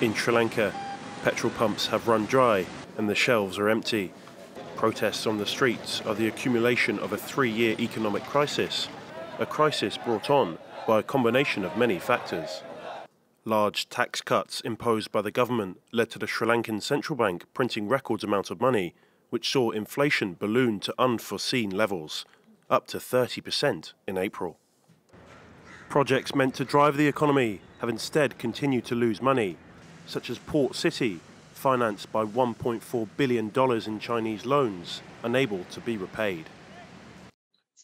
In Sri Lanka, petrol pumps have run dry and the shelves are empty. Protests on the streets are the accumulation of a 3-year economic crisis, a crisis brought on by a combination of many factors. Large tax cuts imposed by the government led to the Sri Lankan central bank printing record amounts of money, which saw inflation balloon to unforeseen levels, up to 30% in April. Projects meant to drive the economy have instead continued to lose money, such as Port City, financed by $1.4 billion in Chinese loans, unable to be repaid.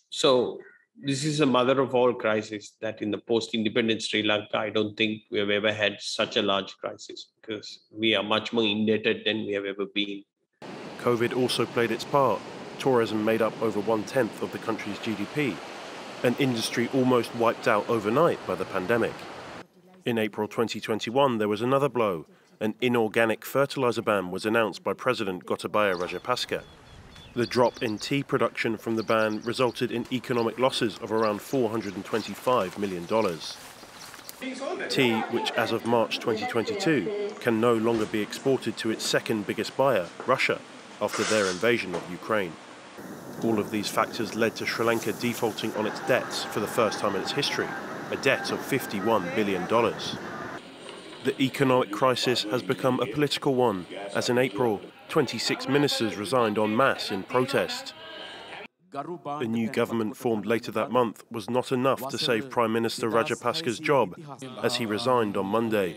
So this is a mother of all crises that in the post-independent Sri Lanka, I don't think we have ever had such a large crisis because we are much more indebted than we have ever been. COVID also played its part. Tourism made up over 1/10 of the country's GDP, an industry almost wiped out overnight by the pandemic. In April 2021, there was another blow. An inorganic fertilizer ban was announced by President Gotabaya Rajapaksa. The drop in tea production from the ban resulted in economic losses of around $425 million. Tea, which as of March 2022 can no longer be exported to its second biggest buyer, Russia, after their invasion of Ukraine. All of these factors led to Sri Lanka defaulting on its debts for the first time in its history, a debt of $51 billion. The economic crisis has become a political one, as in April, 26 ministers resigned en masse in protest. A new government formed later that month was not enough to save Prime Minister Rajapaksa's job, as he resigned on Monday.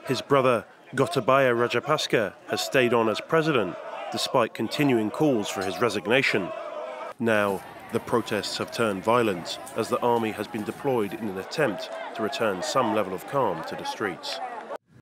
His brother, Gotabaya Rajapaksa, has stayed on as president, despite continuing calls for his resignation. Now, the protests have turned violent as the army has been deployed in an attempt to return some level of calm to the streets.